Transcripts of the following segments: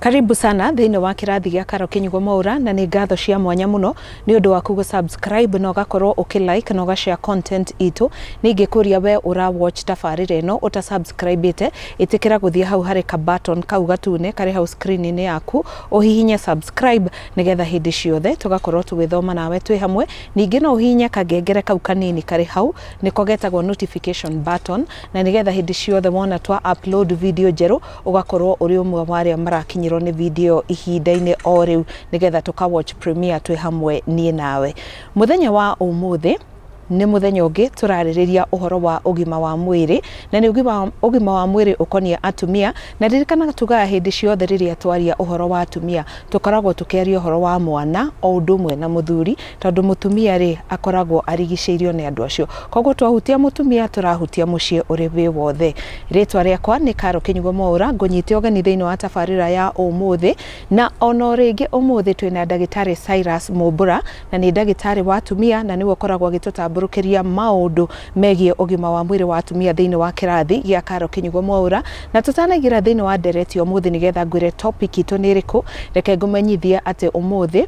Karibu sana thĩinĩ wa kĩrathi gĩa Kinyugo Mwaura na nĩ ngatho cia mwanya mũno nĩ ũndũ wa kuga subscribe na ũgakorwo ũkĩ-like na ũgashare content itũ. Ningĩ kũria we ũra watch tabarĩra ĩno ũta subscribe-ĩte ĩtĩkĩra gũthiĩ hau harĩ ka button kau gatune karĩ hau screen-inĩ yaku ũhihinye subscribe nĩgetha hĩndĩ ciothe tũgakorwo tũgĩthoma nawe twĩ hamwe. Ningĩ no ũhihinye kangengere kau kanini karĩ hau nĩko getagwo notification button na nĩgetha hĩndĩ ciothe wona twa upload video njerũ ũgakorwo ũrĩ ũmwe wa arĩa marakinyĩrwo nĩ video ihinda-inĩ o rĩu nĩgetha tũka watch premiere twĩ hamwe niĩ nawe. Mũthenya wa ũmũthĩ nĩ mũthenya ũngĩ tũrarĩrĩria ũhoro wa ũgima wa mwĩrĩ na nĩ ũgima wa mwĩrĩ ũkonia atumia na ririkana tugaga hĩndĩ ciothe rĩrĩa twaria ũhoro wa atumia tũkoragwo tũkĩaria ũhoro wa mwana o ũndũ ũmwe na mũthuri tondũ mũtumia rĩ akoragwo arigicĩirio nĩ andũ acio. Koguo twahutia mũtumia tũrahutia mũciĩ ũrĩ wĩ wothe. Rĩtwa rĩakwa nĩ Kinyugo Mwaura, ngũnyite ũgeni thĩinĩ wa tabarĩra ya ũmũthĩ na ono rĩngĩ ũmũthĩ twĩna ndagĩtarĩ Cyrus Mumbura na nĩ ndagĩtarĩ wa atumia na nĩwe ũkoragwo agĩtũtambũrũkĩria maũndũ megiĩ ũgima wa mwĩrĩ wa atumia thĩinĩ wa kĩrathi gĩa Kinyugo Mwaura. Na tũtanagira thĩinĩ wa ndereti ũmũthĩ nĩgetha ngwĩre topic itũ nĩ ĩrĩkũ, reke ngũmenyithie atĩ ũmũthĩ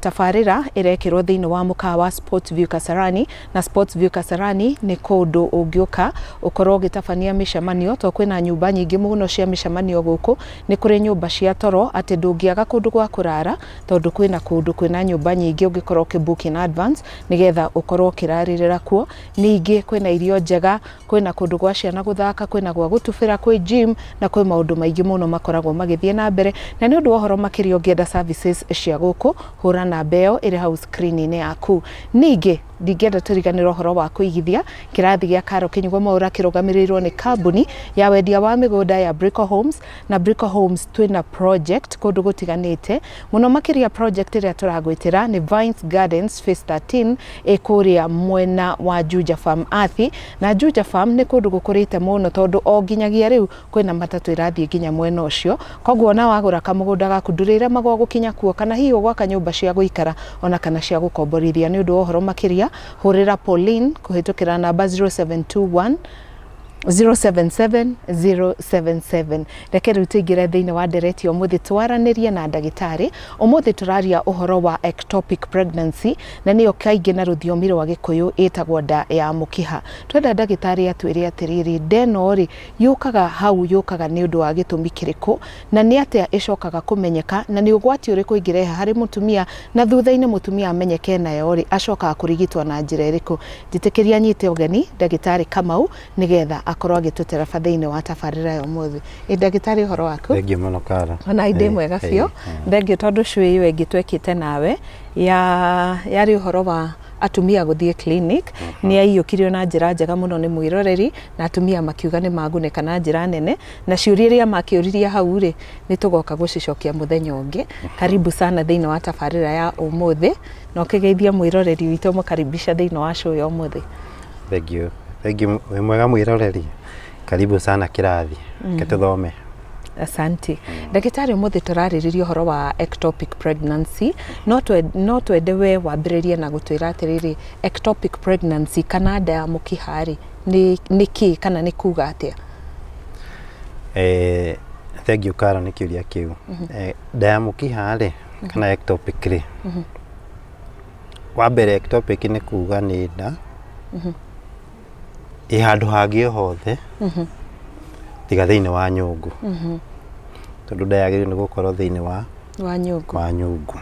tabarĩra ĩrekĩrwo thĩinĩ wa mũkawa wa Sports View Kasarani na Sports View Kasarani nĩ kũndũ ũngĩũka ũkorwo ũgĩtabania mĩcemanio to kwĩna nyũmba nyingĩ mũno cia mĩcemanio gũkũ. Nĩ kũrĩ nyũmba cia toro atĩ ndũngĩaga kũndũ gwa kũrara tondũ kwĩna nyũmba nyingĩ ũngĩkorwo ũkĩbook in advance nĩgetha ũkorwo ũkĩrarĩrĩra kuo. Ningĩ kwĩna irio njega, kwĩna kũndũ gwa ciana gũthaka, kwĩna gwa gũtubĩra, kwĩ gym na kwĩ maũndũ maingĩ mũno makoragwo magĩthiĩ na mbere. Na nĩ ũndũ wa ũhoro makĩria ũngĩenda services cia gũkũ hũra namba ĩyo ĩrĩ hau screen-inĩ yaku. Ningĩ ndingĩenda tũriganĩrwo ũhoro wa kũigithia. Kĩrathi gĩa Kinyugo Mwaura kĩrũgamĩrĩirwo nĩ kambuni ya wendia wa mĩgũnda ya Brico Homes na Brico Homes twĩna project kũndũ gũtiganĩte mũno makĩria. Project ĩrĩa tũragwĩtĩra nĩ Vines Gardens Phase 13 ĩkũrĩa mwena wa Juja Farm Athi, na Juja Farm nĩ kũndũ gũkũrĩte mũno tondũ o nginyagia rĩu kwĩna matatũ ĩrathiĩ nginya mwena ũcio. Koguo ona wagũra kamũgũnda gaku ndũrĩre magwa gũkinya kuo kana hihi ũgwaka nyũmba cia gũikara ona kana cia gũkomborithia. Nĩ ũndũ wa ũhoro makĩria hũrĩra Pauline kũhĩtũkĩra namba 0721 077077. Reke rĩu tũingĩre thĩinĩ wa ndereti ũmũthĩ twaranĩrie na ndagĩtarĩ. Ũmũthĩ tũraria ũhoro wa ectopic pregnancy na nĩyo kaingĩ na rũthiomi rwa Gĩkũyũ ĩtagwo nda ya mũkiha. Twenda ndagĩtarĩ atwĩre atĩrĩrĩ, nda ĩno rĩ yũkaga hau yũkaga nĩ ũndũ wa gĩtũmi kĩrĩkũ na nĩ atĩa ĩcokaga kũmenyeka na nĩ ũgwati ũrĩkũ ingĩreha harĩ mũtumia na thutha-inĩ mũtumia amenyeke nayo rĩ acokaga kũrigitwo na njĩra ĩrĩkũ. Njĩtĩkĩria nyite ũgeni ndagĩtarĩ Kamau nĩgetha akorwo agĩtũtereba thĩinĩ wa tabarĩra ya ũmũthĩ. Ndagĩtarĩ ũhoro waku? Thengiũ mũno Kara. Ona inde mwega biũ. Thengiũ tondũ cũĩ ĩyo ĩngĩ twekĩte nawe yarĩ ũhoro wa atumia gũthiĩ clinic nĩ aiyũkirio na njĩra njega mũno nĩ mwĩroreri na atumia makiuga nĩ magunĩka na njĩra nene na ciũria iria makĩũririe hau rĩ nĩ tũgoka gũcicokia mũthenya ũngĩ. Karibu sana thĩinĩ wa tabarĩra ya ũmũthĩ na ũkĩgeithia mwĩroreri witũ mũkaribisha thĩinĩ wa show ya ũmũthĩ. Thengiũ. Thengiũ mwega mwĩroreri. Karibu sana kĩrathi. Ketũthome. Asante. Ndagĩtarĩ ũmũthĩ tũrarĩrĩria ũhoro wa ectopic pregnancy. No twende we wambĩrĩrie na gũtwĩra atĩrĩrĩ ectopic pregnancy kana nda ya mũkiha rĩ nĩ kĩ kana nĩ kuga atĩa? Thengiũ Kara nĩ kĩũria kĩu. Nda ya mũkiha rĩ kana ectopic rĩ. Wa mbere ectopic nĩ kuga nĩ nda handũ hangĩ hothe tiga thĩinĩ wa nyũngũ tondũ nda yagĩrĩirwo nĩ gũkorwo thĩinĩ wa nyũngũ.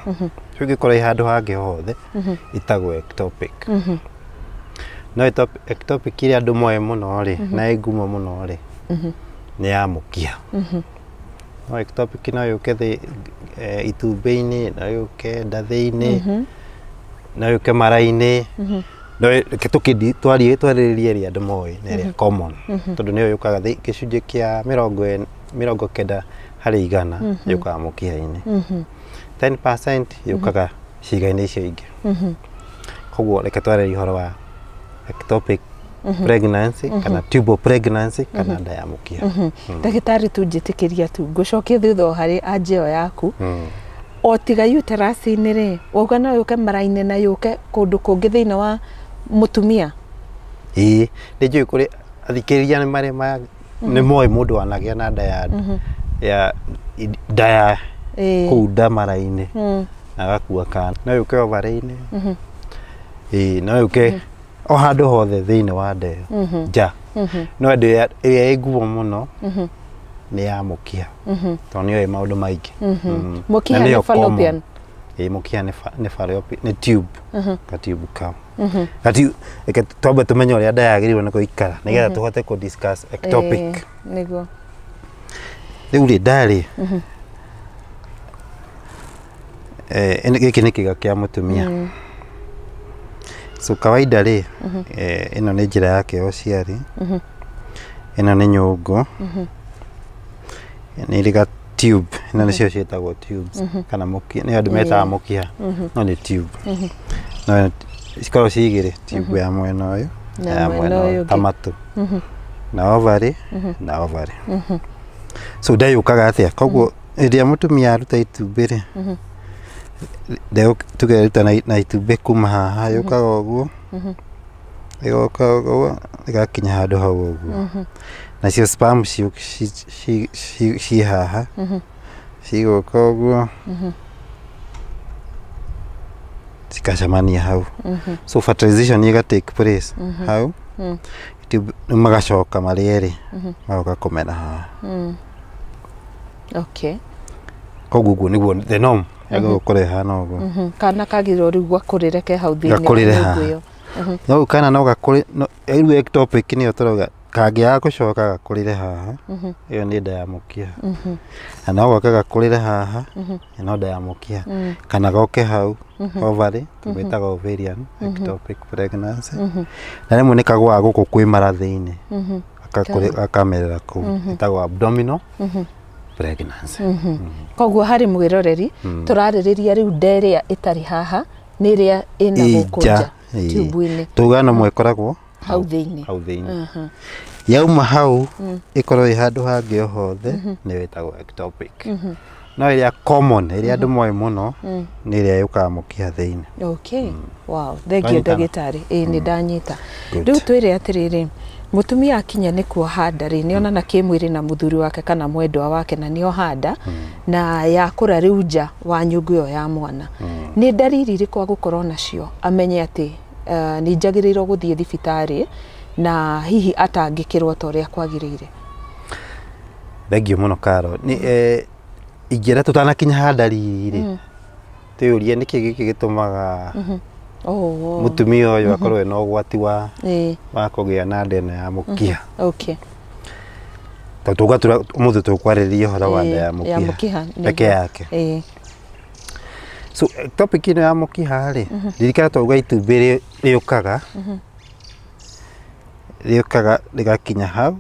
Ũngĩkorwo handũ hangĩ hothe ĩtagwo ectopic. No ectopic ĩrĩa andũ moĩ mũno rĩ na ngumo mũno rĩ nĩ ya mũkiha. No ectopic no yũke itumbĩ-inĩ, no yũke ndathĩ-inĩ, no yũke mara-inĩ. No twarĩrĩrie ĩrĩa andũ moĩ na ĩrĩa common tondũ nĩyo yũkaga gĩcunjĩ kĩa 90 harĩ 100 yũkaga mũkiha-inĩ. 10% yũkaga ciĩga-inĩ icio ingĩ. Koguo reke twarĩrĩrie ũhoro wa ectopic pregnancy kana tubal pregnancy kana nda ya mũkiha. Ndagĩtarĩ tu njĩtĩkĩria tu ngũcokie thutha harĩ anjeo yaku. O tiga uterus-inĩ rĩ wauga no yũke mara-inĩ na yũke kũndũ kũngĩ thĩinĩ wa mũtumia? Nĩ njũĩ kũrĩ athikĩrĩria nĩ marĩ nĩ moĩ mũndũ wanagĩa na nda ya ya daya kuu ndamara-inĩ na agakua kana. No yuke ovary-inĩ no yuke o handũ hothe thĩinĩ wa nda ĩyo nja. No ĩrĩa ĩ nguo mũno nĩ ya mũkiha tondũ nĩyo ĩ maũndũ maingĩ. Mũkiha nĩ fallopian. Mũkiha nĩ fallopian, nĩ tube, gatube kau. Reke twambe tũmenye ũrĩa nda yagĩrĩirwo nĩ gũikara nĩgetha tũhote kũ discuss ectopic. Nĩguo. Rĩu rĩ nda rĩ gĩkĩ nĩ kĩga kĩa mũtumia. So kawaida rĩ ĩno nĩ njĩra yake ya ũciari, ĩno nĩ nyũngũ, nĩ ĩrĩ ga tube, ĩno nĩcio ciĩtagwo tubes kana mũkiha, nĩ andũ metaga mũkiha no nĩ tube. No cikoragwo ci igĩrĩ, tube ya mwena ũyũ na ya mwena ũyũ ta matũ na ovary na ovary. So nda yũkaga atĩa? Koguo rĩrĩa mũtumia aruta itumbĩ rĩ tugeruta na itumbĩ kuma haha yũkaga ũguo ĩgoka ũguo ĩgakinya handũ hau ũguo, nacio sperm ci haha cigũka ũguo cikacemania hau. So fertilization iga take place hau magacoka marĩ erĩ magoka kũmena haha. Okay. Koguo ũguo nĩguo the norm gũkorwo hana ũguo. Kana kagĩrĩirwo rĩu gakũrĩre ke hau thĩinĩ wa nyũngũ ĩyo. No kana no gakũrĩ rĩu ectopic nĩyo tũrauga kangĩaga gũcoka gakũrĩre haha, ĩyo nĩ nda ya mũkiha. Na no goke gakũrĩre haha, no nda ya mũkiha, kana goke hau ovary, tũmĩtaga ovarian ectopic pregnancy. Na rĩmwe nĩ kagũaga gũkũ kwĩ mara thĩinĩ gakamerera kũu, ĩtagwo abdominal pregnancy. Koguo harĩ mwĩroreri tũrarĩrĩria rĩu nda ĩrĩa ĩtarĩ haha nĩ ĩrĩa ĩna gũkũ nja tube-inĩ. Tuga no mwĩkoragwo hau thĩinĩ. Yauma hau ĩkorwo ĩ handũ hangĩ o hothe nĩ wĩtagwo ectopic. No ĩrĩa common, ĩrĩa andũ moĩ mũno nĩ ĩrĩa yũkaga mũkiha thĩinĩ. Okay. Wow, thengio ndagĩtarĩ. Nĩ ndanyita. Rĩu twĩre atĩrĩrĩ, mũtumia akinya nĩ kuoha nda rĩ, nĩ onana kĩmwĩrĩ na mũthuri wake kana mwendwa wake na nĩ oha nda na yakũra rĩu nja wa nyũngũ ĩyo ya mwana. Nĩ ndariri irĩkũ agũkorwo nacio amenye atĩ nĩ njagĩrĩirwo gũthiĩ thibitarĩ na hihi atangĩkĩrwo ta ũrĩa kwagĩrĩire? Thengio mũno Karo. Ingĩra tũtanakinya ha ndariri tũyũrie nĩkĩ gĩkĩ gĩtũmaga mũtumia ũyũ akorwo ena ũgwati wa kũgĩa na nda ĩno ya mũkiha. Okay. Tũtuga mũthĩ tũkwarĩrĩria ũhoro wa nda ya mũkiha peke yake. So ectopic ĩno ya mũkiha rĩ, ririkana twauga itumbĩ rĩũkaga rĩgakinya hau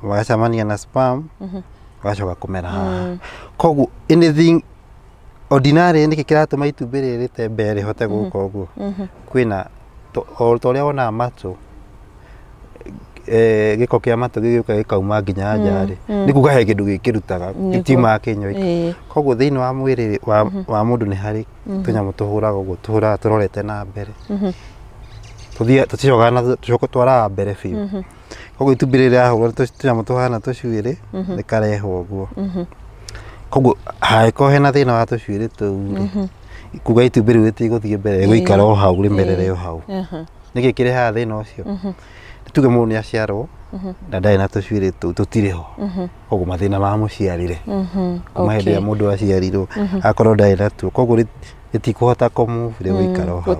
magacemania na sperm gacoka kũmera haha. Koguo anything ordinary nĩkĩ kĩratũma itumbĩ rĩrĩ rĩtembe rĩhote gũka ũguo? Kwĩna o ta ũrĩa wonaga matũ, gĩko kĩa matũ gĩgĩũka gĩkauma nginya nja rĩ, nĩ kuga he kĩndũ gĩkĩrutaga gĩtiumaga kĩnyoika. Koguo thĩinĩ wa mwĩrĩ wa mũndũ nĩ harĩ tũnyamũ tũhũraga ũguo, tũhũraga tũrorete na mbere, tũticokaga na twaraga mbere biũ. Koguo itumbĩ rĩrĩ rĩrahũrwo tũnyamũ tũhana tũcuĩrĩ rĩkarehwo ũguo. Koguo hangĩkorwo hena thĩna wa tũcuĩrĩ tũu rĩ, kuga itumbĩ rĩu rĩtigũthiĩ mbere, rĩgũikara o hau rĩmerere o hau. Nĩkĩ kĩrehaga thĩna ũcio? Tuge mũndũ nĩ aciarwo na ndarĩ na tũcuĩrĩ tũu tũtirĩ ho, koguo mathĩna ma mũciarĩre kuma hĩndĩ ĩrĩa mũndũ aciarirwo akorwo ndarĩ natuo, koguo rĩtikũhota kũ-move, rĩgũikara o hau,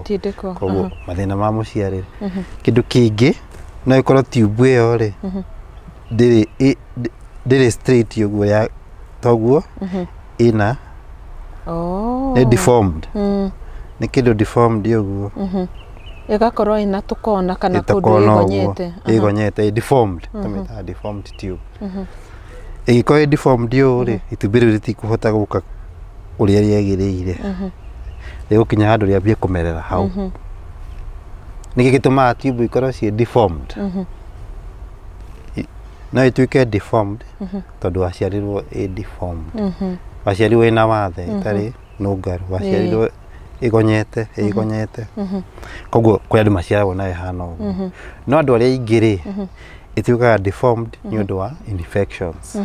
koguo mathĩna ma mũciarĩre. Kĩndũ kĩngĩ no ĩkorwo tube ĩyo rĩ ndĩrĩ straight ũguo toguo ĩna nĩ deformed, nĩ kĩndũ deformed ũguo, ĩgakorwo ĩna tũkona kana kũndũ ĩgonyete, deformed, tũmĩtaga deformed tube. Ĩgĩkorwo ĩ deformed ũũ rĩ, itumbĩ rĩu rĩtikũhota gũka ũrĩa rĩagĩrĩire, rĩgũkinya handũ rĩambie kũmerera hau. Nĩkĩ gĩtũmaga tube ikorwo ciĩ deformed? No ĩtuĩke deformed tondũ waciarirwo ĩ deformed, waciarirwo ĩna wathe ĩtarĩ nũngaru, waciarirwo ĩgonyete, koguo kwĩ andũ maciaragwo nayo ĩhana ũguo. No andũ arĩa aingĩ rĩ ĩtuĩkaga deformed nĩ ũndũ wa infections.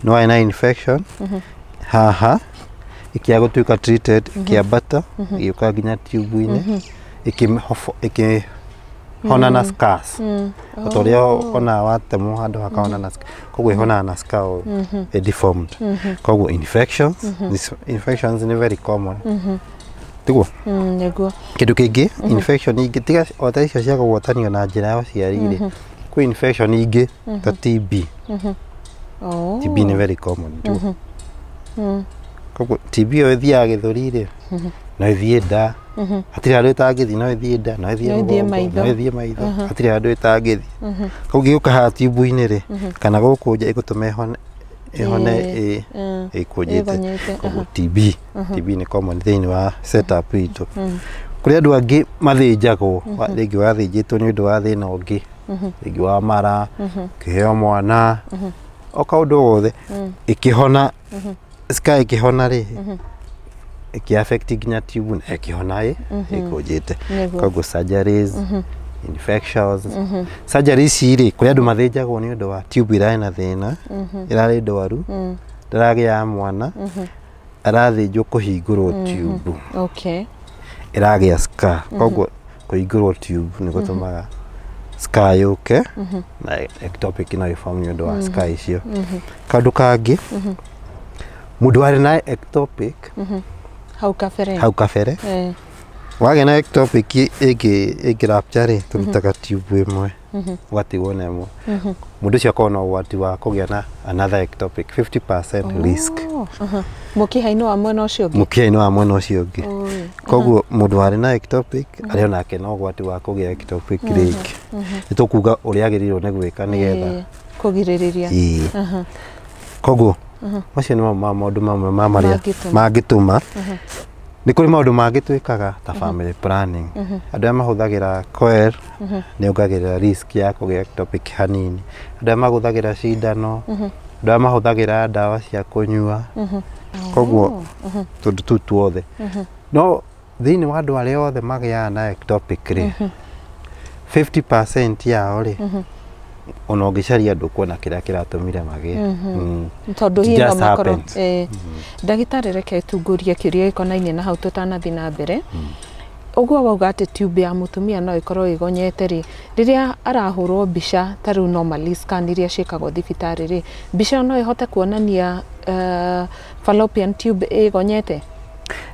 no ina infection haha ikia gutuika treated kiambata gioka nginya tube-ini iki hona na scars otoria ona watemo handu hakaona na kogwe hona na scar deformed kogwe infections ni very common tiguo neguo kindu kingi infection ingi tiga ota icio cia kugwatanio na njira ya uciari kwi infection ingi ta TB TB ni very common tiguo kogwe TB othiaga githuri no ithie nda hatiri handu itangithi no ithie nda no ithie maitho hatiri handu itangithi kogwe ukaha tube-ini kana guku nja igutume ihone ikujite kogwe TB ni common thini wa setup itu kuri andu angi mathinjagwo ringi wathinjitwo ni undu wa thina ungi ringi wa mara kiheo mwana o kaundu wothe ikihona sky ikihona ri iki affect nginya tube na ikihona ikujite kogwe surgeries infections surgeries iri kuri andu mathinjagwo ni undu wa tube ira na thina irari ndwaru ndaragia mwana arathinjwo kuhingurwo tube iragia scar kogwe kuhingurwo tube ni gutumaga scar yuke na ectopic no iform ni undu wa scar icio kandu kangi mundu ari na ectopic hau kabere wage na ectopic igi rupture turutaga tube imwe watigwo na imwe mundu cio akona ugwati wa kugia na another ectopic 50% risk mukiha-ini wa mwena ucio ungi kogwo mundu ari na ectopic ari onake na ugwati wa kugia ectopic ringi nitukuga uria agirirwo ni gwika nigetha kugiririria kogwo macio ni maundu mamwe ma maria mangituma ni kuri maundu mangitwikaga ta family planning andu aya mahuthagira coil ni ungagirira risk ya kugia ectopic hanini andu aya mahuthagira cindano andu aya mahuthagira dawa cia kunyua kogwo tundu tu tuothe no thini wa andu aria othe magiaga na ectopic ri 50% yao ri ona ungicaria andu kuona kiria kiratumire magie tondu hiyo makoro ndagitari reke tunguria kiria ikonainie na hau tutanathi na mbere uguo wauga ati tube ya mutumia no ikorwo igonyete ri riria arahurwo mbica taru normally scan iria ciikagwo thibitari ri mbica no ihote kuonania fallopian tube igonyete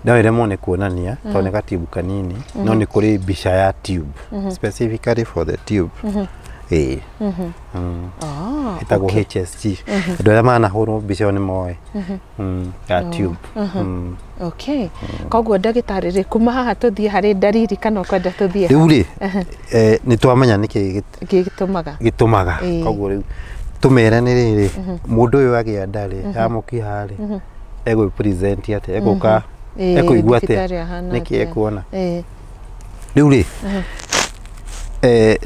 no iremwo ni kuonania to ni gatibu kanini no ni kuri mbica ya tube specifically for the tube itago HSG andu aria manahurwo mbica ni moe ya tube kogwo ndagitari ri kuma haha tuthie hari ndariri kana kwenda tuthie riu ri ni twamenya niki gitumaga kogwo riu tumere ni riri mundu uyu agia ndari ya mukiha ri ego present ate egoka ekuigua ate niki ekuona riu ri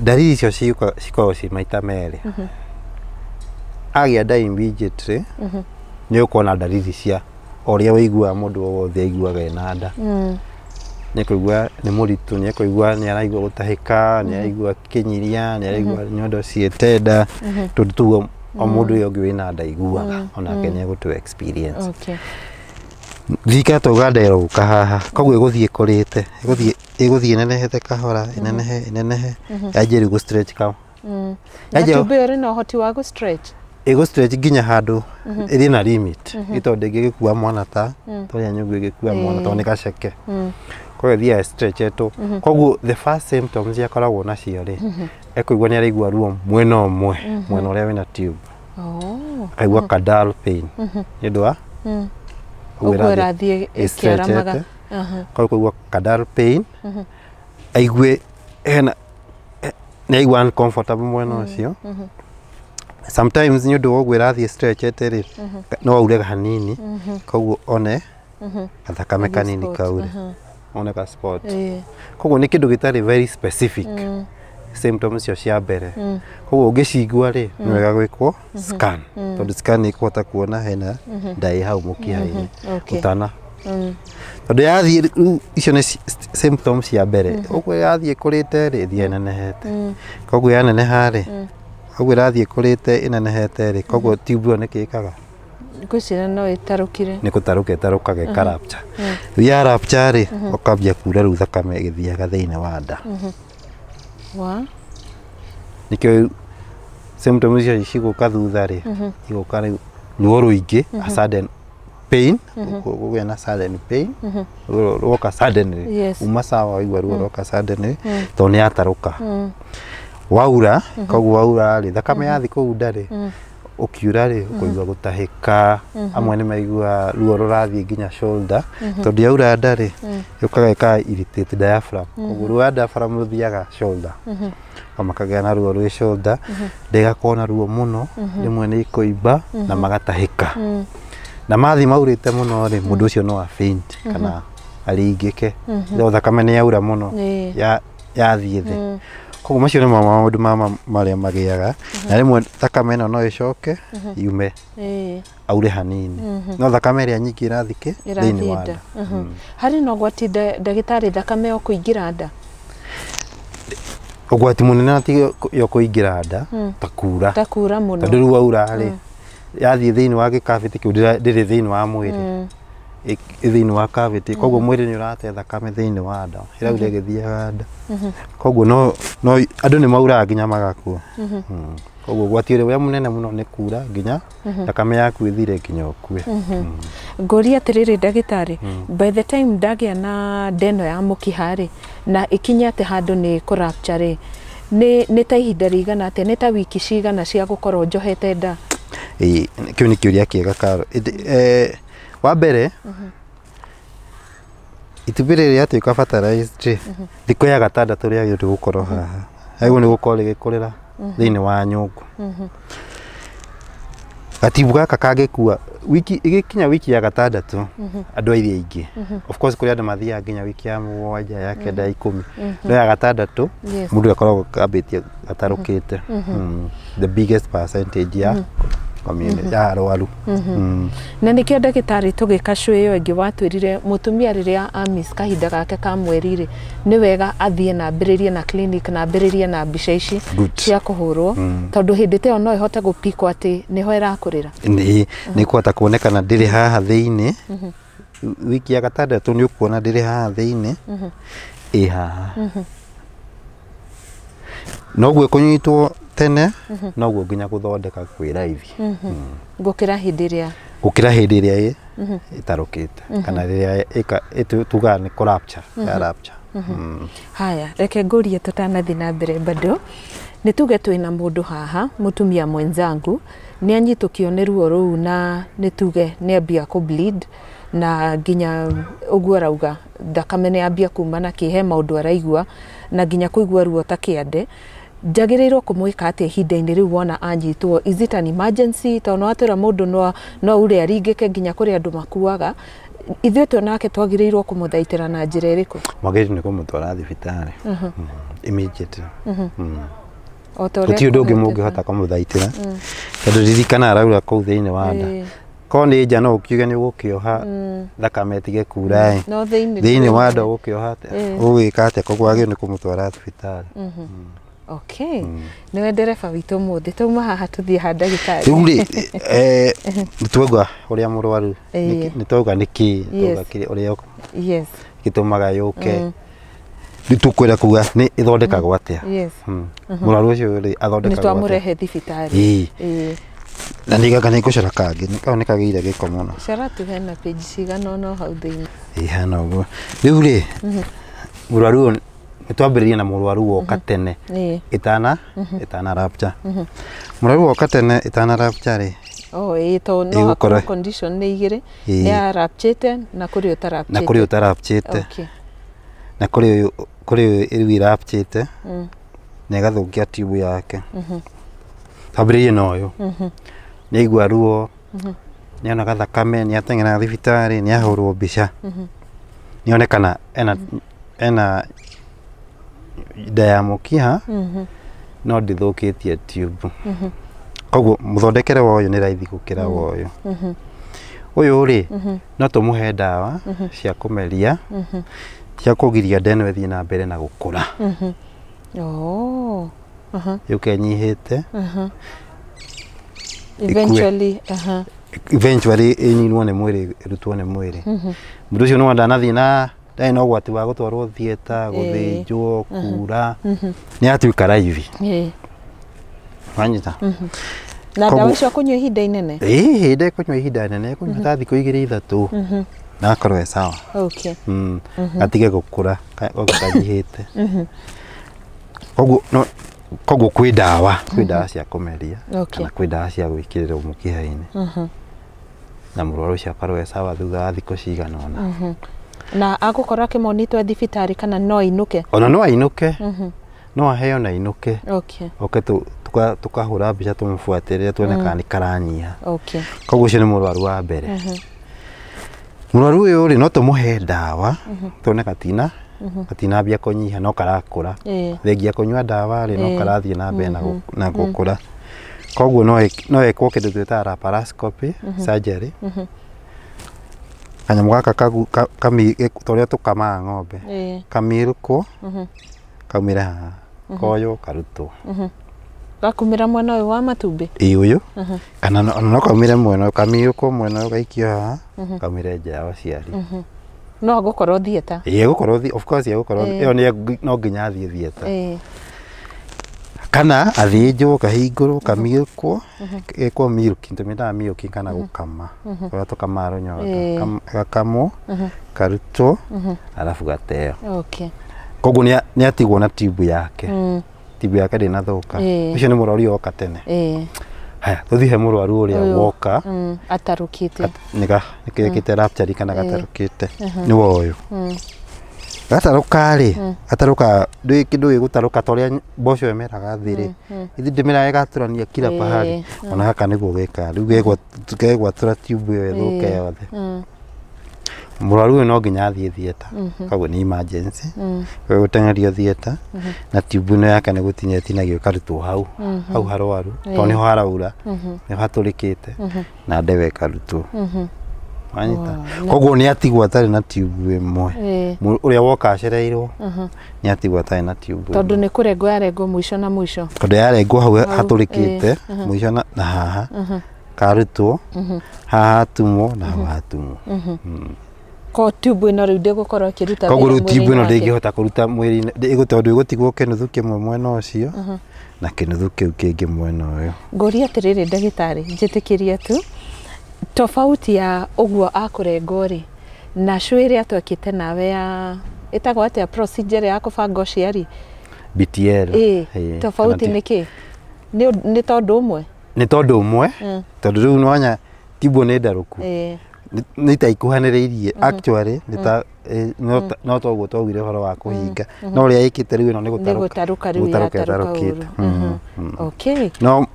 dalili icio cikoragwo ci maita meri agia nda immediately ni ukona dalili cia oria wiguaga mundu wothe aiguaga ena nda ni kuigua ni muritu ni kuigua ni araigua gutahika ni araigua kinyiria ni araigua nyondo cietenda tundu tu o mundu uyu ungi wina nda aiguaga onake ni egutu experience thika tugandero guka haha kogwo iguthie kurite iguthie nenehete kahora inenehe yaje gu stretch ka yaje tube ri no hoti wa gu stretch ego stretch ginya handu iri na limit itonde gigikua mwana ta toria nyugu gigikua mwana to ni gaceke kogwo thia stretch eto kogwo the first symptoms ya koragwo na cio ri ekuigua ni araigua ruo mwena umwe mwena uria wina tube akaigua ka dull pain ndu wa ugwera thie kiaramaga kogwo ka dull pain aigue hena ni aigua uncomfortable mwena ucio sometimes nyu ndo gwira thie stretch eteri no aurega hanini kogwo one athakame kanini kaure one ka spot kogwo ni kindu gitari very specific symptoms cio cia mbere kogwo ungicigua ri ni wega gwikwo scan tondu scan ikuhota kuona hena ndai hau mukiha-ini utana tondu yathie icio ni symptoms cia mbere ugwo yathie kurite ri thie nenehete kogwo yaneneha ri koguo ĩrathiĩ ĩkũrĩte ĩnenehete rĩ, koguo tube ĩyo nĩkĩkaga ngwĩciria no ĩtarũkire nĩ gũtarũka ĩtarũkaga ĩkarapcha rĩu ya rapcha rĩ ũkambia kuura rĩu thakame ĩgĩthiaga thĩinĩ wa nda nĩkĩo symptoms icio cigũka thutha rĩ igũka rĩu ruo rũingĩ a sudden pain kũgĩa na sudden pain ruoka suddenly uma sawa waigua ruo roka suddenly tondũ nĩ yatarũka waura koguo waura rĩ thakame yathi kũu nda rĩ ũkiura rĩ ũkũigua gũtahĩka amwe nĩ maigua ruo rũrathiĩ nginya shoulder tondũ yaura nda rĩ yũkaga ĩka irritate diaphragm koguo ruo ya diaphragm rũthiaga shoulder makagĩa na ruo rwĩ shoulder ndĩgakorwo na ruo mũno rĩmwe nĩ ikũimba na magatahĩka na mathi maurĩte mũno rĩ mũndũ ũcio no a faint kana aringĩke thakame nĩ yaura mũno yathiĩ thĩ koguo macio nĩ maũndũ marĩa magĩaga na rĩmwe thakame ĩno no ĩcoke yume aure hanini no thakame ĩrĩa nyingĩ ĩrathikĩ thĩinĩ wa nda harĩ na ũgwati ndagĩtarĩ thakame yo kũingĩra nda ũgwati mũnene ti yo kũingĩra nda ta kuura mũno tondũ rĩu waura rĩ yathiĩ thĩinĩ wa gĩkabĩtĩ kĩu ndĩrĩ thĩinĩ wa mwĩrĩ thĩinĩ wa cavity koguo mwĩrĩ nĩ ũrate thakame thĩinĩ wa nda ĩraura ĩgĩthiaga nda koguo no andũ nĩ mauraga nginya magakua koguo ũgwati ũrĩa mũnene mũno nĩ kuura nginya thakame yaku ĩthire nginya ũkue ngũria atĩrĩrĩ ndagĩtarĩ by the time ndagĩa na ndeno ya mũkiha rĩ na ikinya atĩ handũ nĩ kũrapture rĩ nĩ ta ihinda rĩigana atĩa nĩ ta wiki cigana cia gũkorwo njohete nda kĩu nĩ kĩũria kĩega Karo wa mbere itumbĩ rĩrĩa rĩatuĩka fertilized thikũ ya gatandatũ rĩagĩrĩirwo gũkorwo haha hagĩrĩirwo nĩ gũkorwo rĩgĩkũrĩra thĩinĩ wa nyũngũ gatibu gaka kangĩkua ĩgĩkinya wiki ya gatandatũ andũ aingĩ of course kũrĩ andũ mathiaga nginya wiki ya 7 ya 9 ya 10 no ya gatandatũ mũndũ akoragwo kambĩtie gatarũkĩte the biggest percentage ya ya arwaru na nĩkĩo ndagĩtarĩ tũgĩka show ĩyo ĩngĩ watwĩrire mũtumia rĩrĩa amis kahinda gake ka mweri rĩ nĩ wega athiĩ na ambĩrĩrie na clinic na ambĩrĩrie na mbica ici cia kũhũrwo tondũ hĩndĩ ĩyo no ĩhote gũpikwo atĩ nĩho ĩrakũrĩra nĩ kũhota kuonekana ndĩrĩ haha thĩinĩ wiki ya gatandatũ nĩ ũkuona ndĩrĩ haha thĩinĩ ĩ haha noguo kũnyitwo tene noguo nginya gũthondeka kwĩ raithi gũkĩra hĩndĩ ĩrĩa ĩtarũkĩte kana rĩrĩa tugaga nĩ kũrapture ya rapture haya reke ngũrie tũtanathiĩ na mbere bado nĩ tuge twĩna mũndũ haha mũtumia mwenzangu nĩ anyitũkio nĩ ruo rũu na nĩ tuge nĩ ambia kũ-bleed na nginya ũguo arauga thakame nĩ ambia kuma na kĩhe maũndũ araigua na nginya kũigua ruo ta kĩande njagĩrĩirwo kũmwĩka atĩa ihinda-inĩ rĩu wona anyitwo is it an emergency tondũ no atwĩra mũndũ no ure aringĩke nginya kũrĩ andũ makuaga ithuĩ twonake twagĩrĩirwo kũmũthaitĩra na njĩra ĩrĩkũ mwagĩrĩirwo nĩ kũmũtwara thibitarĩ immediately gũtirĩ ũndũ ũngĩ mũngĩhota kũmũthaitĩra tondũ ririkana araura kũu thĩinĩ wa nda korwo nĩ nja no ũkiuge nĩ ũgũkĩoha thakame ĩtige kuura thĩinĩ wa nda ũgũkĩoha ũgwĩka atĩa koguo wagĩrĩirwo nĩ kũmũtwara thibitarĩ okay nĩwe ndereba witũ mũthĩ tauma haha tũthiĩ ha ndagĩtarĩ rĩu rĩ nĩtwauga ũrĩa mũrwaru nĩtwauga nĩkĩ ũrĩa gĩtũmaga yũke rĩu tũkwĩra kuga nĩ ĩthondekagwo atĩa mũrwaru ũcio rĩ athondekagwo atĩa nĩtwamũrehe thibitarĩ na nĩgaka nĩngũcora kangĩ nĩ kagĩire gĩko mũno cara tu hena page cigana ũno hau thĩinĩ hana ũguo rĩu rĩ mũrwaru nĩtwambĩrĩrie na mũrwaru woka tene ĩtana rapture mũrwaru woka tene ĩtana rapture rĩ to no hakorwo condition nĩ igĩrĩ nĩ ya rapture na kũrĩ ũtarapture na kũrĩ rĩu irapture na ĩgathũkia tube yake twambĩrĩrie na ũyũ nĩ aigua ruo nĩ ona gathakame nĩ ateng'era thibitarĩ nĩ ahũrwo mbica nĩ onekana ena nda ya mũkiha no ndĩthũkĩtie tube koguo mũthondekere wa ũyũ nĩ raithi gũkĩra wa ũyũ ũyũ rĩ no tũmũhe ndawa cia kũmeria cia kũgiria ndeno ĩthiĩ na mbere na gũkũra yuke nyihite eventually inyinwo nĩ mwĩrĩ rutwo nĩ mwĩrĩ mũndũ ũcio no ndanathie na ndai no gwati wa gũtwarwo theater gũthĩnjwo kura nĩ atuĩka raithi wanyita na ndawa cia kũnyua ihinda inene ihinda kũnyua ihinda inene kũnyua ta thikũ 2-3 na akorwo sawa atige gũkũra gũkanyihĩte koguo kwĩ ndawa cia kũmeria kana kwĩ ndawa cia gwĩkĩrĩrwo mũkiha-inĩ na mũrwaru ũcio akorwo sawa thutha wa thikũ cigana ũna na agũkorwo akĩmonitwo thibitarĩ kana no ainũke ona no ainũke no aheo na ainũke oke tukahũra mbica tũmũbuatĩrĩre tuone kana nĩ karanyiha koguo ũcio nĩ mũrwaru wa mbere mũrwaru ũyũ rĩ no tũmũhe ndawa tuone gatinambia kũnyiha no karakũra thengia kũnyua ndawa rĩ no karathiĩ na mbere na gũkũra koguo no ekwo kĩndũ twĩtaga laparoscopy surgery kanyamũ gaka torĩa tũkamaga ng'ombe kamĩrũkwo kaumĩre haha koyo karutwo gakumĩra mwena ũyũ wa matumbĩ ũyũ kana no kaumĩre mwena kamĩrũkwo mwena ũyũ gaikio haha kaumĩre nja ya ũciari no agũkorwo thieta of course ĩyo no nginya athiĩ thieta kana athĩnjwo kahingũrwo kamĩrũkwo gekwo milking tũmĩtaga milking kana gũkama ũrĩa tũkamaga rũnyondo gakamwo karutwo arabu gateo koguo nĩ atigwo na tibu yake ndĩnathũka ũcio nĩ mũrwaru woka tene haya tũthiĩ mũrwaru ũrĩa woka atarũkĩte nĩkĩkĩte rupture kana gatarũkĩte nĩ woyũ gatarũka rĩ gatarũka ndũĩ gũtarũka torĩa mboco emeraga thĩ rĩ ithi ndĩmeraga gatũrania kila pahali ona haka nĩguo geka rĩu gegwatũra tube ĩyo ĩthũke yothe mũrwaru ũyũ no nginya athiĩ theater koguo nĩ emergency gũteng'erio theater na tube ĩno yake nĩ gũtinagio ĩkarutwo hau harwaru tondũ nĩho haraura nĩho hatũrĩkĩte na ndewe ĩkarutwo wanyita koguo nĩ atigwo atarĩ na tube ĩmwe ũrĩa woka acereirwo nĩ atigwo atarĩ na tube tondũ nĩ kũrengwo yarengwo mũico na mũico tondũ yarengwo hau hatũrĩkĩte mũico na haha karutwo haha hatumwo na hau hatumwo ko tube ĩno rĩu ndĩgũkorwo ĩkĩruta koguo rĩu tube ĩno ndĩngĩhota kũruta mwĩrĩ-inĩ tondũ ĩgũtigwo kĩnuthu kĩmwe mwena ũcio na kĩnuthu kĩu kĩngĩ mwena ũyũ ngũria atĩrĩrĩ ndagĩtarĩ njĩtĩkĩria tu tofauti ya ũguo akũrengwo rĩ na show ĩrĩa twekĩte nawe ya ĩtagwo atĩa procedure ya kũbanga ũciari BTL tofauti nĩkĩ nĩ tondũ ũmwe tondũ rĩu nonya tibwo nĩ ndarũku nĩ ta ikuhanĩrĩirie actually no toguo twaugire ũhoro wa kũhinga no ũrĩa ĩkĩte rĩu ĩno nĩ gũtarũkĩte no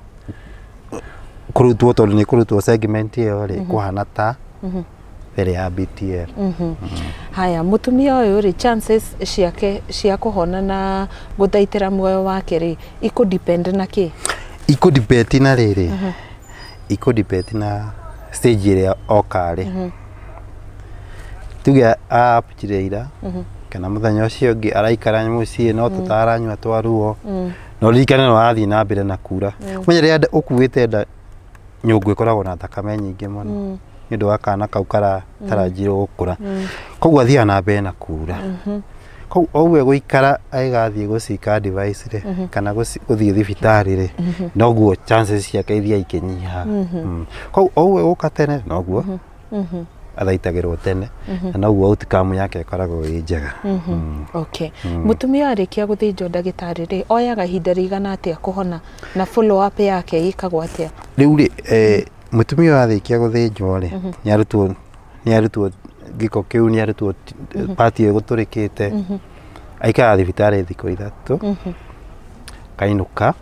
kũrutwo tondũ nĩ kũrutwo segment ĩyo rĩ kũhana ta mbere ya BTL haya mũtumia ũyũ rĩ chances ciake cia kũhona na gũthaitĩra muoyo wake rĩ ikũdepend na kĩ ikũdepend na rĩrĩ ikũdepend na stage ĩrĩa oka rĩ tuge apchireira kana mũthenya ũcio ũngĩ araikara mũciĩ no tũtaranyua twaruo no ririkane no arathiĩ na mbere na kura mwenye rĩrĩa ũkuĩte nda nyũngũ ĩkoragwo na thakame nyingĩ mũno nĩ ũndũ wa kana kau karatarajirwo gũkũra koguo athiaga na mbere na kura koguo ũguo gũikara aigathiĩ gũcika device rĩ kana gũthiĩ thibitarĩ rĩ noguo chances ciake iria ikĩnyiha koguo ũguo gũka tene noguo athaitagĩrwo tene na noguo outcome yake ĩkoragwo ĩ njega mũtumia arĩkia gũthĩnjwo ndagĩtarĩ rĩ oyaga ihinda rĩigana atĩa kũhona na follow up yake ĩkagwo atĩa rĩu rĩ mũtumia arĩkia gũthĩnjwo rĩ nĩ arutwo gĩko kĩu nĩ arutwo part ĩyo gũtũrĩkĩte aikara thibitarĩ thikũ 3 kainũka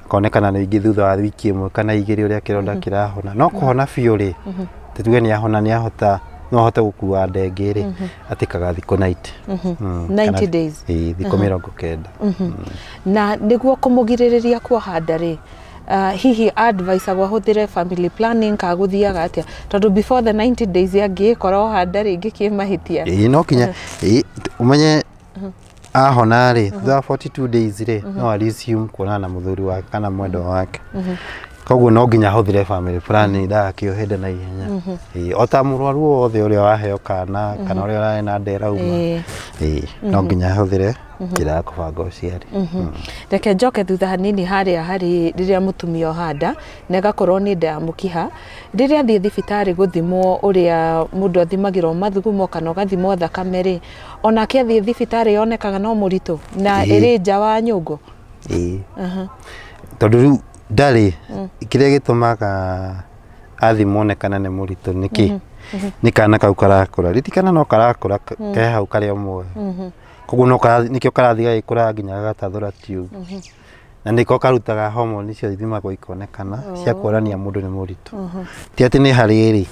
akonekana ningĩ thutha wa wiki ĩmwe kana 2 ũrĩa kĩronda kĩrahona no kũhona biũ rĩ tuge nĩ ahona nĩ ahota no ahote gũkua ndenge rĩ atĩkaga thikũ 90 days thikũ 90 na nĩguo kũmũgirĩrĩria kuoha nda rĩ hihi advice agũhũthĩre family planning ka gũthiaga atĩa tondũ before the 90 days angĩkorwo handa rĩngĩ kĩmahĩtia no kinya ũmenye ahona rĩ thutha 42 days rĩ no resume kuonana na mũthuri wake kana mwendwa wake koguo no nginya hũthĩre family planning ndakĩohende na ihenya o ta mũrwaru wothe ũrĩa waheo kana ũrĩa ũrarĩ na ndera uma no nginya hũthĩre njĩra ya kũbanga ũciari. Reke njoke thutha hanini harĩa harĩ rĩrĩa mũtumia ohanda na ĩgakorwo nĩ nda ya mũkiha rĩrĩa athiĩ thibitarĩ gũthimwo ũrĩa mũndũ athimagĩrwo mathugumo kana ũgathimwo thakame rĩ onake athiĩ thibitarĩ yonekaga no mũritũ na ĩrĩ nja wa nyũngũ. Tondũ rĩu ndarĩ kĩrĩa gĩtũmaga athimwo onekana nĩ mũritũ nĩkĩ nĩ kana kau karakũra ritikana no karakũra ke hau karĩa muoyo koguo no nĩkĩo karathiĩ gagĩkũra nginya gagatathũra tube na nĩko karutaga hormone icio ithimagwo ikonekana cia kuonania mũndũ nĩ mũritũ ti atĩ nĩ harĩ rĩ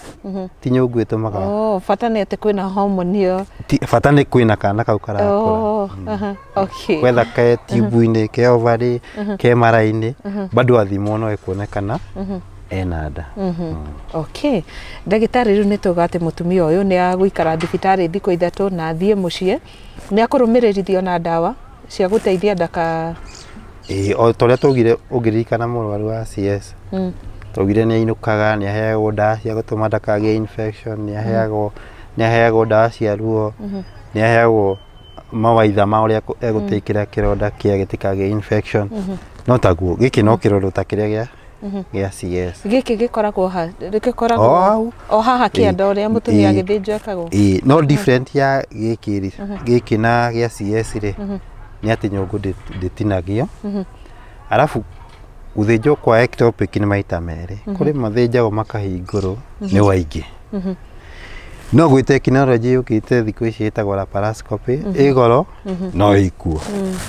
ti nyũngũ ĩtũmaga bata nĩ atĩ kwĩna hormone ĩyo bata nĩ kwĩna kana kau karakũra whether ke tube-inĩ ke ovary ke mara-inĩ bado athimwo no ĩkuonekana ena nda. Ndagĩtarĩ rĩu nĩ tuga atĩ mũtumia ũyũ nĩ agũikara thibitarĩ thikũ ithatũ na athiĩ mũciĩ nĩ akũrũmĩrĩrithio na ndawa cia gũteithia ndaka o torĩa tũgire ũngĩririkana mũrwaru wa CS tũgire nĩ ainũkaga nĩ aheagwo ndawa cia gũtũma ndakagĩe infection nĩ aheagwo ndawa cia ruo nĩ aheagwo mawaitha ma ũrĩa egũtĩkĩra kĩronda kĩa gĩtikagĩe infection no taguo gĩkĩ no kĩronda ta kĩrĩa gĩa CS gĩkĩ gĩkoragwo o haha kĩanda ũrĩa mũtumia agĩthĩnjwo ekagwo no different ya gĩkĩ na gĩa CS rĩ nĩ atĩ nyũngũ ndĩtinagio arabu gũthĩnjwo kwa ectopic nĩ maita merĩ kũrĩ mathĩnjagwo makahingũrwo nĩ waingĩ no gwĩ tekinoronjĩ yũkĩte thikũ ici ĩtagwo laparoscopy ĩ goro no ĩkuo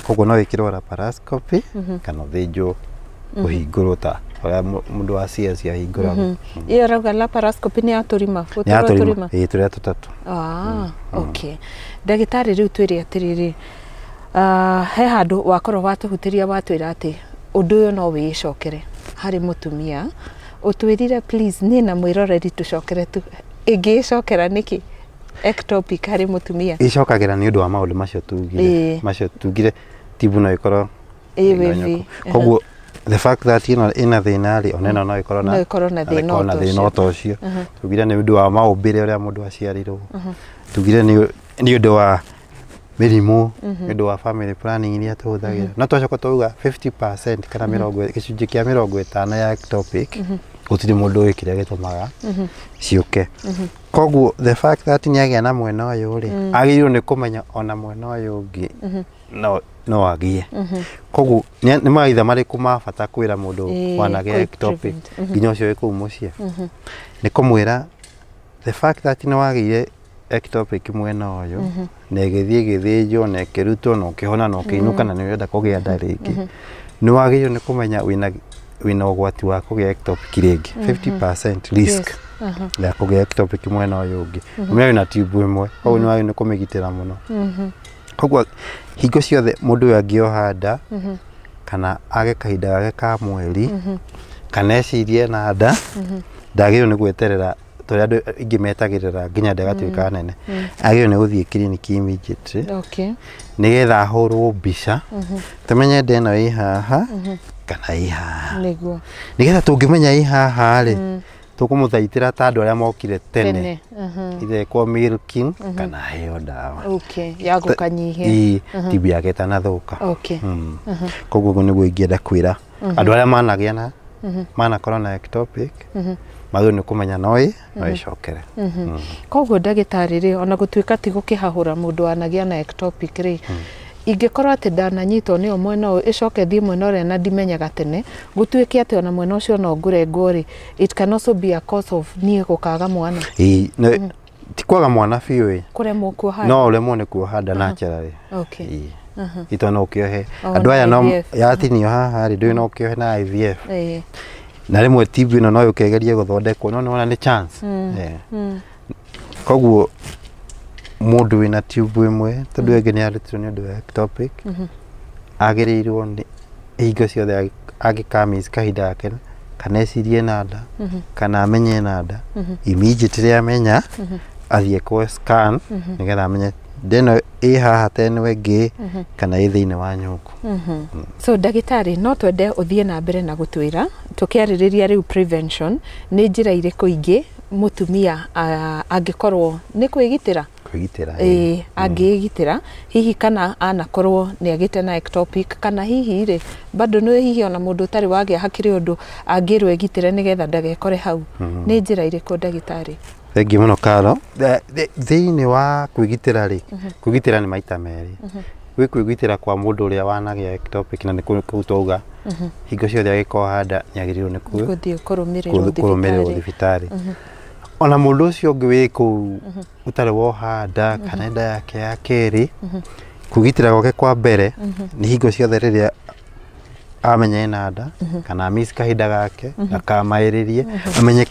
koguo no ĩkĩrwo laparoscopy kana ũthĩnjwo kũhingũrwo ta ũrĩa mũndũ wa CS ahingũragwo. Iyo rauga laparoscopy nĩ ya tũrima tũrĩa tũtatũ. Ndagĩtarĩ rĩu twĩre atĩrĩrĩ he handũ wakorwo watũhutĩria watwĩra atĩ ũndũ ũyũ no wĩcokere harĩ mũtumia ũtwĩrire please nĩ na mwĩroreri tũcokere tu ĩngĩcokera nĩkĩ ectopic harĩ mũtumia ĩcokagĩra nĩ ũndũ wa maũndũ macio tugire tibu no ĩkorwo koguo the fact that ĩna thĩna rĩ ona ĩno no ĩkorwo na thĩna ta ũcio tugire nĩ ũndũ wa maũmbĩre ũrĩa mũndũ aciarirwo tugire nĩ ũndũ wa mĩrimũ nĩ ũndũ wa family planning iria tũhũthagĩra no twacoka twauga 50% kana gĩcunjĩ kĩa 50 ya ectopic gũtirĩ mũndũ ũĩ kĩrĩa gĩtũmaga ciũke koguo the fact that nĩ agĩa na mwena ũyũ rĩ agĩrĩirwo nĩ kũmenya ona mwena ũyũ ũngĩ no agĩe koguo nĩ maitha marĩkũ ma bata kwĩra mũndũ wanagĩa ectopic nginya ũcio wĩ kũu mũciĩ nĩ kũmwĩra the fact that nĩ wagĩire ectopic mwena ũyũ na ĩgĩthiĩ gĩthĩnjwo na ĩkĩrutwo na ũkĩhona na ũkĩinũka na nĩ ũrenda kũgĩa nda rĩngĩ nĩ wagĩrĩirwo nĩ kũmenya wĩna ũgwati wa kũgĩa ectopic rĩngĩ 50% risk ya kũgĩa ectopic mwena ũyũ ũngĩ ũmenya wĩna tube ĩmwe koguo nĩ wagĩrĩirwo nĩ kũmĩgitĩra mũno koguo hingo ciothe mũndũ ũyũ angĩoha nda kana age kahinda gake ka mweri kana ecirie na nda ndagĩrĩirwo nĩ gweterera tũrĩa andũ ingĩ metagĩrĩra nginya ndagatuĩka nene agĩrĩirwo nĩ gũthiĩ kiriniki immediately nĩgetha ahũrwo mbica tũmenye nda ĩno ĩ haha kana ĩ haha nĩgetha tũngĩmenya ĩ haha rĩ tũkũmũthaitĩra ta andũ arĩa mokire tene ithekwo milking kana heo ndawa ya gũkanyihia tibu yake ĩtanathũka koguo nĩguo ingĩenda kwĩra andũ arĩa managĩa na manakorwo na ectopic magĩrĩirwo nĩ kũmenya no ĩcokere koguo ndagĩtarĩ rĩ ona gũtuĩka ti gũkĩhahũra mũndũ wanagĩa na ectopic rĩ ingĩkorwo atĩ ndananyitwo nĩyo mwena ũyũ ĩcoke thiĩ mwena ũrĩa na ndimenyaga tene gũtuĩke atĩ ona mwena ũcio no ngũrengwo rĩ it can also be a cause of niĩ gũkaga mwana ti kwaga mwana biũ kũremwo kuoha no ũremwo nĩ kuoha nda naturally ito no ũkĩohe andũ aya no yatinio haha rĩ ndũĩ no ũkĩohe na IVF na rĩmwe tibu ĩno no ũkegerie gũthondekwo no nĩwona nĩ chance koguo mũndũ wĩna tube ĩmwe tondũ ĩngĩ nĩ arutirwo nĩ ũndũ wa ectopic agĩrĩirwo nĩ hingo ciothe angĩkamiss kahinda gake kana ecirie na nda kana amenye na nda immediately amenya athiĩ kwa scan nĩgetha amenye ndeno haha tene wengi kana thiini wa nyungu. So ndagitari no twende uthie na mbere na gutwira tukiaririria riu prevention ni njira iriku ingi mutumia angikorwo ni kwigitira angigitira hihi kana anakorwo ni agite na ectopic kana hihi ri bado no hihi ona mundu utari wagia hakiri undu angirwe egitire nigetha ndagekore hau ni njira iriku ndagitari? Thank you muno Karo. Thiini wa kwigitira ri kwigitira ni maita meri. Gwi kwigitira kwa mundu uria wanagia ectopic na ni kutouga hingo ciothe agikoa handa ni agirirwo ni guthie kurumirirwo thibitari. Ona mundu ucio ungi wi ku utari woha nda kana nda yake ya keri kugitira gwake kwa mbere ni hingo ciothe riria amenya ena nda kana miss kahinda gake akamairirie amenye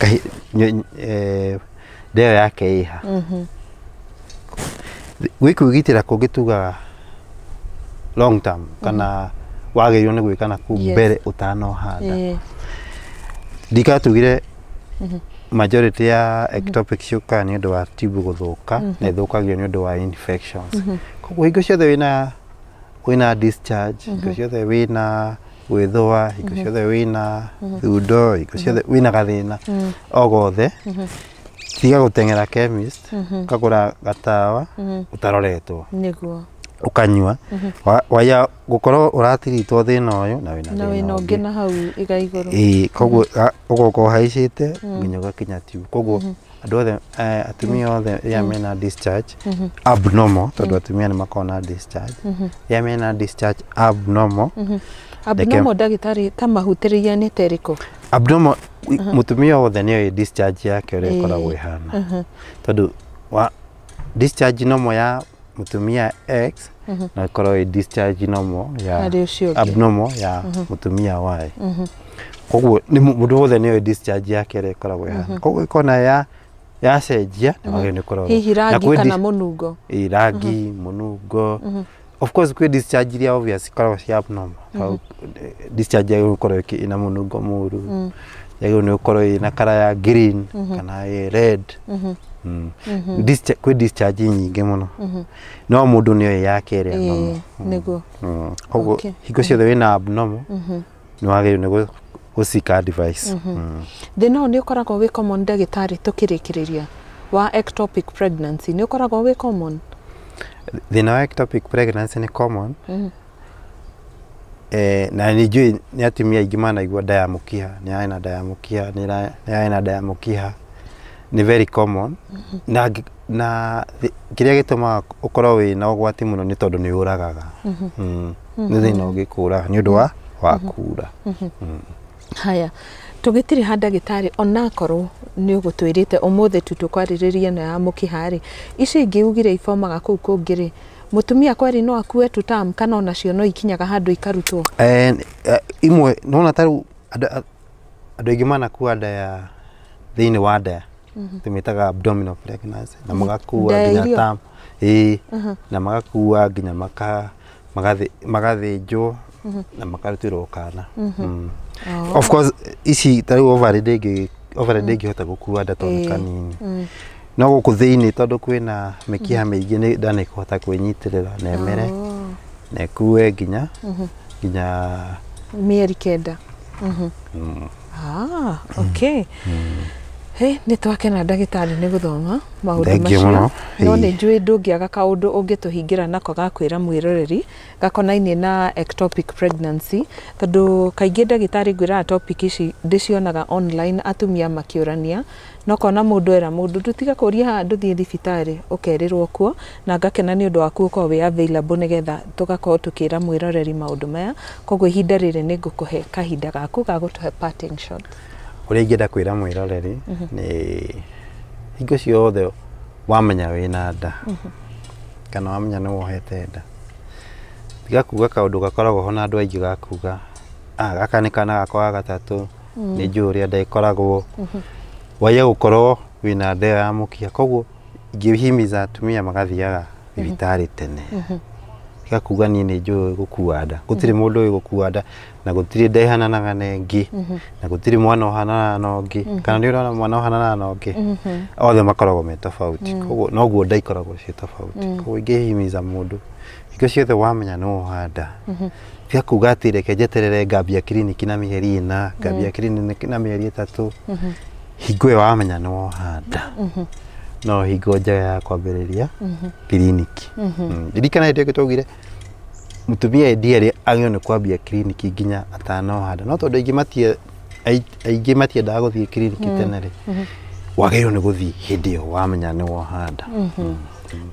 ndeo yake iha. Gwi kugitira kungituga long term kana wagirirwo ni gwikana ku mbere utanoha nda. Ndikatugire majority ya ectopic ciuka ni undu wa tibu guthuka na ithukagio ni undu wa infections. Koguo hingo ciothe wina discharge, hingo ciothe wina gwithua, hingo ciothe wina thundo, hingo ciothe wina gathina o gothe tiga gutengera chemist ukagura gatawa utaroretwo niguo ukanyua waya gukorwo uratiritwo thina uyu na wina ungi na hau iga iguru. Koguo ugoko haicite nginya gakinya tiu. Koguo andu othe atumia othe ya mena discharge abnormal tondu atumia ni makona discharge ya mena discharge abnormal ndagitari kama hutiriria ni teriko abnormal mutumia othe ni discharge yake uri koragwo ihana tondu wa discharge normal ya mutumia X na korwo discharge normal ya abnormal ya mutumia Y. Koguo ni mundu wothe ni discharge yake ri koragwo ihana. Koguo ikona ya cenjia ni koragwo hihi rangi kana munungo rangi munungo. Of course kwi discharge ya obvious koragwo cia abnormal. Discharge ya koragwo ina munungo muru yago ni koragwo ina kara ya green kana red. Kwi discharge nyingi muno no mundu ni yake ri normal niguo. Koguo hingo ciothe wina abnormal ni wagiriirwo ni gusika advice. Thina ni ukoragwo wi common ndagitari tukirikiriria wa ectopic pregnancy ni ukoragwo wi common? Thina wa ectopic pregnancy ni common na nijui ni atumia aingi manaigua nda ya mukiha ni aina nda ya mukiha ni aina nda ya mukiha ni very common na kiria gituma ukorwo wi na ugwati muno ni tondu ni uragaga ni thina ugikura ni undu wa kura. Haya tugitiri handa gitari onakorwo ni ugutwirite umuthe tutukwariria na ya mukihari ici ingi ugire ifomaga kuu kungiri mutumia kwari no akue tutam kana onacio no ikinyaga handu ikarutwo imwe nona taru andu aingi manakuua nda ya thiini wa nda tumitaga abdominal pregnancy na magakuua nginya tam na magakuua nginya magathinjwo na makarutirwo kana. Of course ici taru ovary ndingi hota gukua nda tondu kanini no guku thiini tondu kwina mikiha miingi ni nda ni kuhota kwinyitirira na emere na ikue nginya mieri kenda. Okay. Hey, ni twakena ndagitari ni guthoma maundu macio no ni njui ndungiaga kaundu ungituhingira nako gakwira mwiroreri gakonainie na ectopic pregnancy tondu kaingi ndagitari ngwira topic ici ndicionaga online atumia makiurania no kona mundu era mundu tutiga kuria handu thie thibitari ukerirwo kuo na ngakena ni undu waku uko we available nigetha tugakorwo tukira mwiroreri maundu maya koguo ihinda riri ni ngukuhe kahinda gaku ga gutuhe parting shot. Uria ingenda kwira mwiroreri ni hingo ciothe wamenya wina nda kana wamenya ni wohete nda tiga kuga kaundu gakoragwo ho na andu aingi gakuga gaka ni kana gakwa gatatu ni njuria nda ikoragwo waya gukorwo wina nda ya mukia koguo ingihimiza atumia magathiaga thibitari tene igakuga niĩ nĩ njũĩ gũkua nda gũtirĩ mũndũ ũĩ gũkua nda na gũtirĩ nda ihananaga na ĩngĩ na gũtirĩ mwana ũhanana na ũngĩ kana nĩ ũrona mwana ũhanana na ũngĩ othe makoragwo me tofauti koguo noguo nda ikoragwo ciĩ tofauti koguo ingĩhimiza mũndũ hingo ciothe wamenya nĩ woha nda tia kuga atĩ reke njeterere ngambia kiriniki na mĩeri 4 ngambia kiriniki na mĩeri 3 hingo ĩyo wamenya nĩ woha nda no hingo njega ya kwambĩrĩria kiriniki ririkana hĩndĩ ĩyo twaugire mũtumia ndiarĩ agĩrĩirwo nĩ kwambia kiriniki nginya atanoha nda no tondũ aingĩ matiendaga gũthiĩ kiriniki tene rĩ wagĩrĩirwo nĩ gũthiĩ hĩndĩ ĩyo wamenya nĩ woha nda.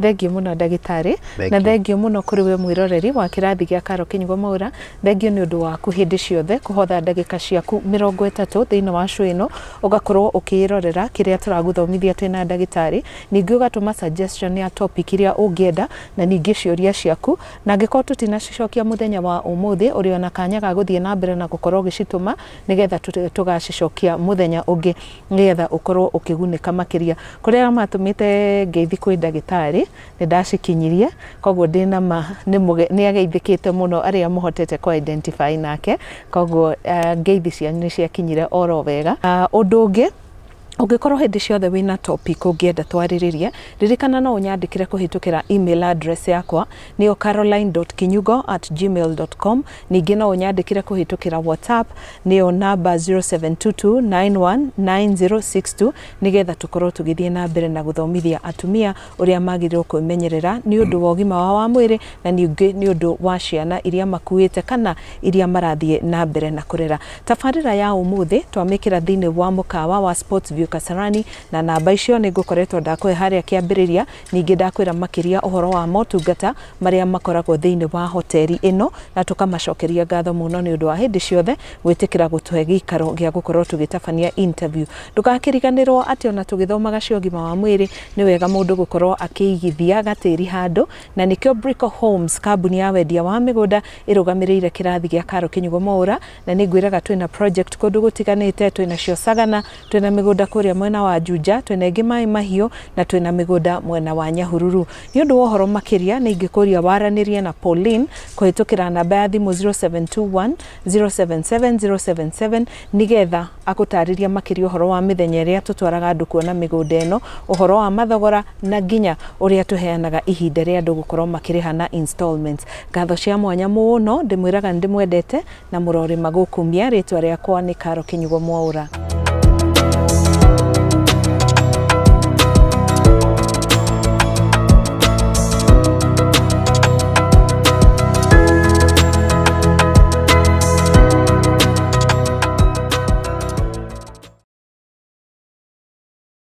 Thengiũ mũno ndagĩtarĩ na thengiũ mũno kũrĩ we mwĩroreri wa kĩrathi gĩa Karo Kinyugo Mwaura. Thengiũ nĩ ũndũ waku hĩndĩ ciothe kũhotha ndagĩka ciaku 30 thĩinĩ wa show ĩno ũgakorwo ũkĩrorera kĩrĩa tũragũthomithia twĩna ndagĩtarĩ, ningĩ ũgatũma suggestion ya topic iria ũngĩenda na ningĩ ciũria ciaku, na angĩkorwo tũtinacicokia mũthenya wa ũmũthĩ ũrĩ ona kanya ga gũthiĩ na mbere na gũkorwo ũgĩcitũma nĩgetha tũgacicokia mũthenya ũngĩ nĩgetha ũkorwo ũkĩgunĩka makĩria. Kũrĩa matũmĩte ngeithi kwĩ ndagĩtarĩ nĩ ndacikinyirie koguo ndina ma nĩ ageithĩkĩte mũno arĩa mũhotete ku identify nake koguo ngeithi cianyu nĩ ciakinyire oro wega. Ũndũ ũngĩ ũngĩkorwo hĩndĩ ciothe wĩna topic ũngĩenda twarĩrĩrie, ririkana no ũnyandĩkĩre kũhĩtũkĩra email address yakwa nĩyo caroline.kinyugo@gmail.com. ningĩ no ũnyandĩkĩre kũhĩtũkĩra WhatsApp nĩyo namba 0722919062 nĩgetha tũkorwo tũgĩthiĩ na mbere na gũthomithia atumia ũrĩa magĩrĩirwo kwĩmenyerera nĩ ũndũ wa ũgima wao wa mwĩrĩ na ningĩ nĩ ũndũ wa ciana iria makuĩte kana iria marathiĩ na mbere na kũrera. Tabarĩra ya ũmũthĩ twamĩkĩra thĩinĩ wa mũkawa wa Sports Kasarani na namba icio nĩ ngũkoretwo ndakũhe harĩa kĩambĩrĩria, ningĩ ndakwĩra makĩria ũhoro wa motungata marĩa makoragwo thĩinĩ wa hoteli ĩno na tũkamacokeria ngatho mũno nĩ ũndũ wa hĩndĩ ciothe gwĩtĩkĩra gũtũhe gĩikaro gĩa gũkorwo tũgĩtabania interview. Ndũgakĩriganĩrwo atĩ ona tũgĩthomaga cia ũgima wa mwĩrĩ nĩ wega mũndũ gũkorwo akĩigithia gatĩri handũ, na nĩkĩo Brico Homes kambuni ya wendia wa mĩgũnda ĩrũgamĩrĩire kĩrathi gĩa Karo Kinyugo Mwaura, na nĩ ngwĩraga twĩna project kũndũ gũtiganĩte, twĩna cio Sagana, twĩna mĩgũnda kũrĩa mwena wa Juja, twĩna ĩngĩ Mai Mahiũ na twĩna mĩgũnda mwena wa Nyahururu. Nĩ ũndũ wa ũhoro makĩria nĩ ingĩkũria waranĩrie na Pauline kũhĩtũkĩra namba ya thimũ 0721077077 nĩgetha agũtarĩria makĩria ũhoro wa mĩthenya ĩrĩa tũtwaraga andũ kuona mĩgũnda ĩno, ũhoro wa mathogora na nginya ũrĩa tũheanaga ihinda rĩa andũ gũkorwo makĩrĩha na installments. Ngatho cia mwanya mũno ndĩmwĩraga ndĩmwendete na mũrori magũkumia. Rĩtwa rĩakwa nĩ Karo Kinyugo Mwaura.